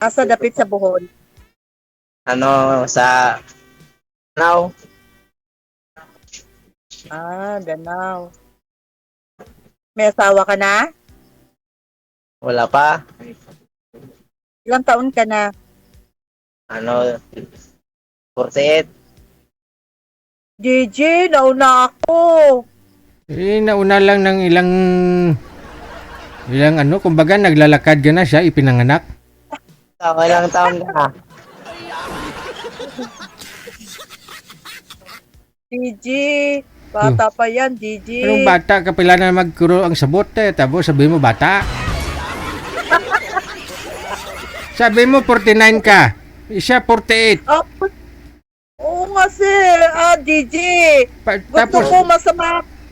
Asa dapit sa Bohol? Ano, sa now, Danau. May asawa ka na? wala pa. Ilang taon ka na? Ano, 48. Gigi, nauna ako. Nauna lang ng ilang ano, kumbaga naglalakad ka na siya, ipinanganak. Ilang taon ka na? Gigi, bata pa yan, Gigi. Anong bata ka pila na magkuro ang sabot tapos sabi mo bata. Sabi mo 49 ka, siya 48. Oh, oo nga sir, Gigi. Gusto Tapos ko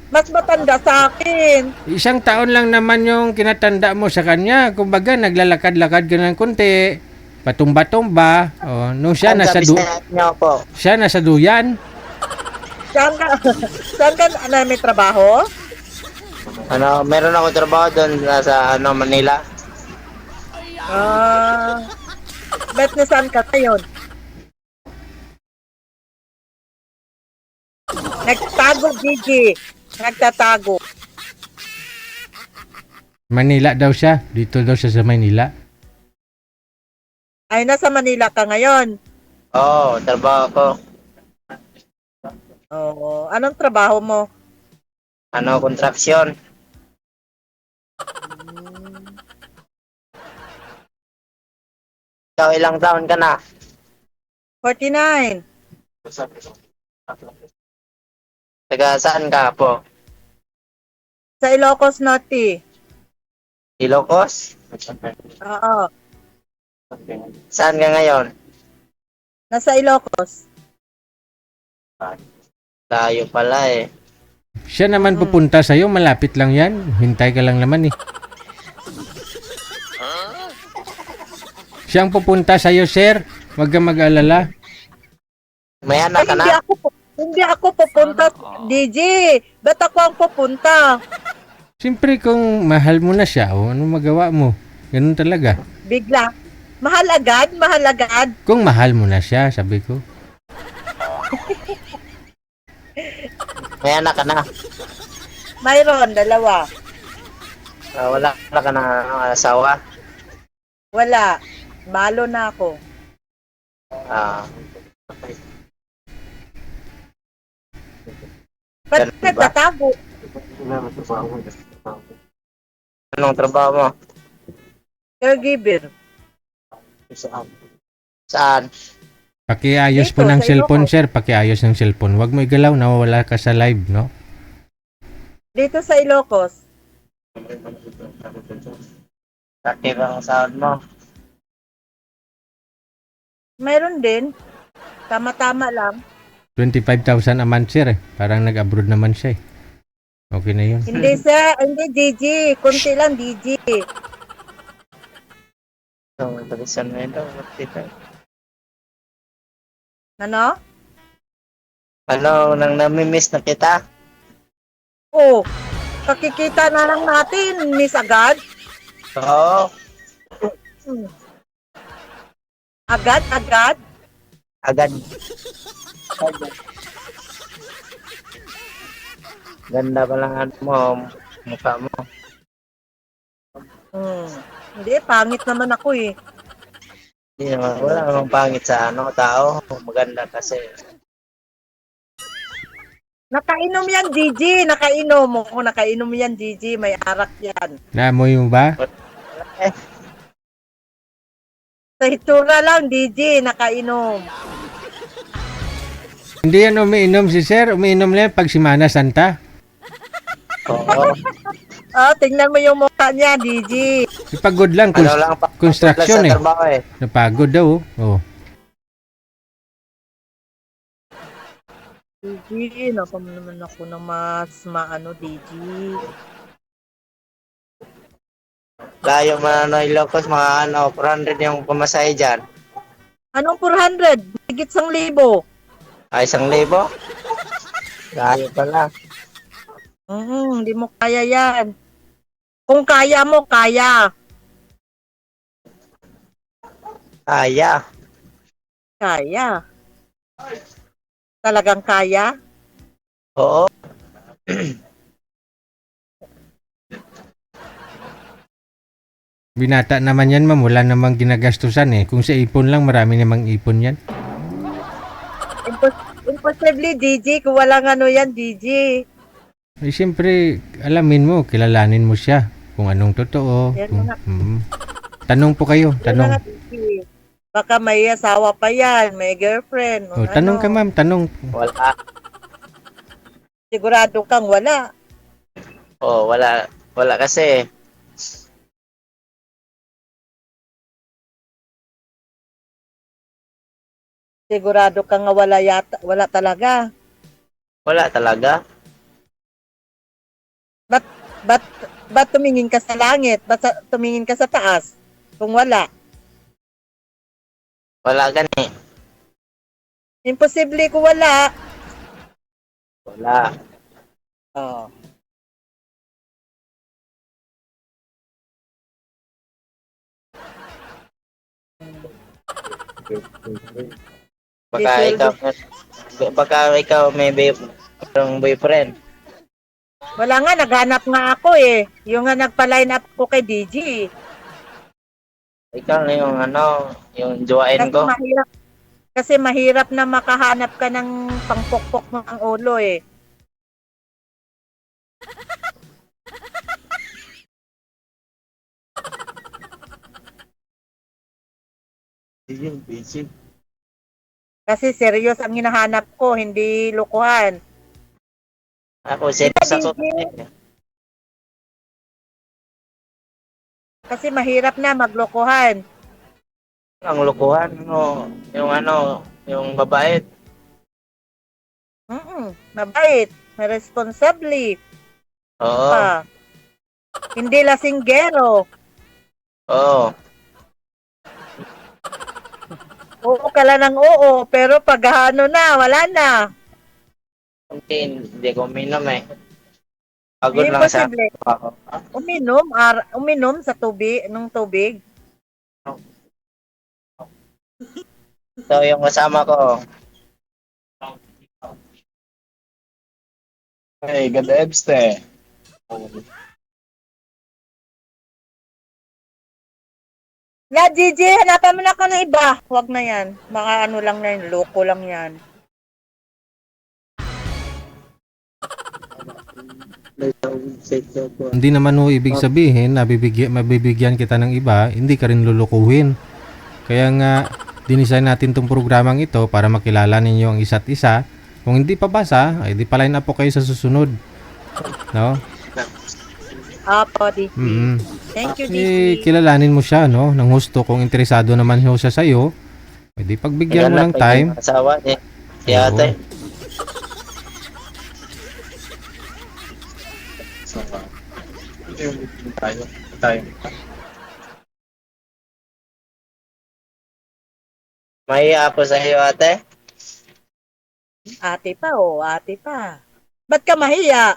mas matanda sa akin. isang taon lang naman yung kinatanda mo sa kanya. Kumbaga naglalakad-lakad ka ng konti, patumba-tumba. Oh, nung siya nasa niyo po. siya nasa duyan. Saan ka may trabaho? Ano, meron ako trabaho doon sa Manila. Bet na saan ka ngayon? Nagtatago, Gigi. Nagtatago. Manila daw siya, dito daw siya sa Manila. Ay, nasa Manila ka ngayon. Oo, trabaho ko. Oo. Anong trabaho mo? Construction. Ikaw, ilang taon ka na? 49. Taga saan ka po? Sa Ilocos Norte. Ilocos? Oo. Saan ka ngayon? Nasa Ilocos. Tayo pala eh. Siya naman pupunta sa'yo, malapit lang yan. Hintay ka lang naman eh. Siyang pupunta sa'yo, sir. Huwag kang mag-alala. May anak ka na? Hindi ako pupunta, DJ. Ba't ako ang pupunta? Siyempre kung mahal mo na siya, anong magawa mo? Ganun talaga. Bigla. Mahal agad? Mahal agad? Kung mahal mo na siya, sabi ko. May anak ka na? Mayroon, dalawa. Wala ka na asawa? Wala. Balo na ako. Ba't Ganun ba? nagtatago? Anong trabaho mo? Caregiver. Saan? Pakiayos po Dito, ng sa cellphone, Ilocos. sir. Pakiayos ng cellphone. Huwag mo igalaw, nawawala ka sa live, no? Dito sa Ilocos. Active ang sahod mo? Mayroon din. Tama-tama lang. 25,000 a month, sir. Parang nag-abroad naman siya eh. Okay na yun. Hindi sir, hindi DG. Kunti lang DG. Palisan mo ito. Ano? Nang namimiss na kita? Oh, kakikita na lang natin, Miss Agad. Oo. Agad. Agad. Ganda pa lang mo, mukha mo. Hindi, pangit naman ako eh. Hindi naman, wala namang pangit sa tao. Maganda kasi. Nakainom yan, Gigi. Nakainom. Oo, nakainom yan, Gigi. May arak yan. Naamoy mo ba? Sa itsura lang, Gigi. Nakainom. Hindi yan umiinom si sir. Umiinom lang pag Semana Santa. Oo. Oh, tingnan mo yung mukha niya, Gigi. Pagod lang. Construction sa eh. trabaho eh. Napagod daw. Oh. Gigi, nakam naman ako ng mas maano, Gigi. Layo man Ilocos, mga 400 yung pamasahe dyan. Anong 400? Higit 1,000. Ay, 1,000? Layo pala. Hindi mo kaya yan. Kung kaya mo, kaya. Kaya. Kaya. Talagang kaya? Oo. Binata naman yan, ma'am. Wala namang ginagastusan eh. Kung sa ipon lang, marami namang ipon yan. Imposible, Gigi, kung walang ano yan, Gigi. Eh, siyempre, alamin mo, kilalanin mo siya. Kung anong totoo. Yan na Kung, nga, tanong po kayo, yan na tanong. nga, Gigi. Baka may asawa pa yan, may girlfriend, o Oh, ano. tanong ka, ma'am, tanong. Wala. Sigurado kang wala. Oo, wala. Wala kasi. Sigurado kang nga wala yata, wala talaga. Wala talaga. Ba't, ba't, ba't tumingin ka sa langit? Tumingin ka sa taas? Kung wala. Wala gani. Imposible kung wala. Wala. Oh. Baka Sweldo. ikaw may boyfriend. Wala nga, naghanap nga ako eh. Yung nga nagpa-line up ko kay DG. Ikaw na yung yung jowain Kasi ko. mahirap na makahanap ka ng pangpokpok mo ang ulo eh. Kasi serious ang hinahanap ko, hindi lukuhan. Ako, serious ako. Kasi mahirap na maglokohan. Ang lokohan mo, yung mabait. Mabait, responsable, Oo. pa. Hindi lasinggero. Oo. Oo ka lang ng oo, pero pag ano na, wala na. Hindi ko uminom eh. Pagod lang sa Imposible. ako. Uminom sa tubig, ng tubig. So, yung kasama ko, Hey, ganda Ebste. Na, Gigi, hanapan mo na ako ng iba. Huwag na yan. Mga ano lang na yun, loko lang yan. Hindi naman ho ibig sabihin na mabibigyan kita ng iba, hindi ka rin lulukuhin. Kaya nga, dinisign natin tong programang ito para makilala ninyo ang isa't isa. Kung hindi pa basa, ay di pa-line up po kayo sa susunod. No? Apo, DG. Thank you, DG. Kilalanin mo siya, no? Nang husto, kung interesado naman ho siya sa'yo, ay di pagbigyan mo ng time. Asawa eh. Si Oo. ate. Tayo. May apo sa iyo ate? Ate pa, ate pa. Ba't ka mahiya?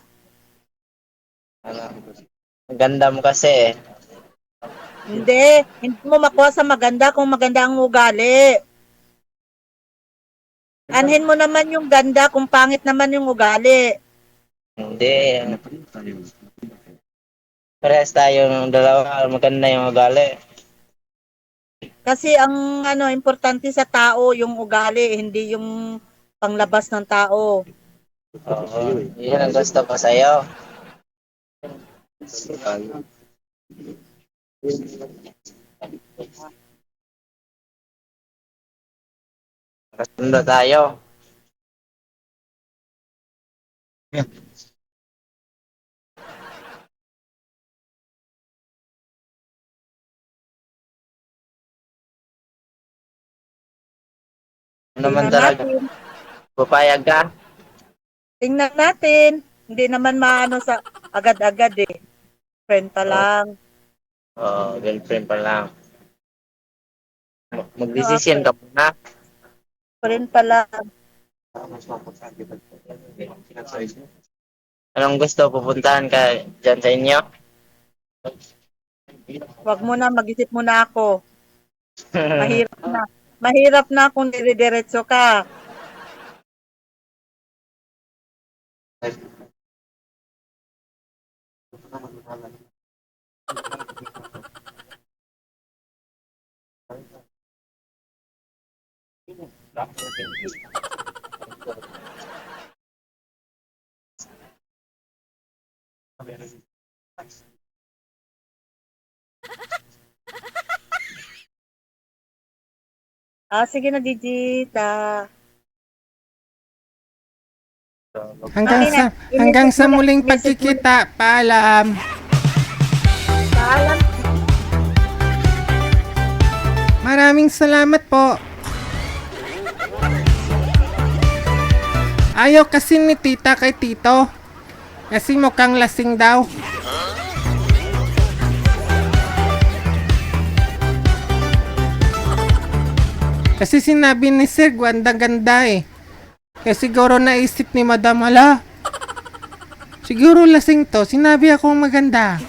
Ang ganda mo kasi eh. Hindi mo makuha sa maganda kung maganda ang ugali. Anhin mo naman yung ganda kung pangit naman yung ugali. Hindi. Parehas tayo ng dalawa. Maganda yung ugali. Kasi ang importante sa tao yung ugali, hindi yung panglabas ng tao. Oo. Yun ang gusto ko sa'yo. Kasundo tayo. Ano naman Tingnan talaga? natin. Papayag ka? Tingnan natin. Hindi naman maano sa agad-agad eh. Friend pa lang. Oo, girlfriend pa lang. Magdesisyon ka muna. Friend pa lang. Anong gusto? Pupuntahan ka dyan sa inyo? Wag mo na, mag-isip muna ako. Mahirap na. Mahirap na kung dire-diretso ka. Sige na, Digit. Hanggang Okay sa na. hanggang sa I-message mo na- muling message mo na- pagkikita. Paalam. Paalam. Maraming salamat po. Ayaw kasi ni tita kay tito. Kasi mukhang lasing daw. Kasi sinabi ni Sir, ganda-ganda eh. Kaya siguro naisip ni Madam, ala, siguro lasing to, sinabi akong maganda.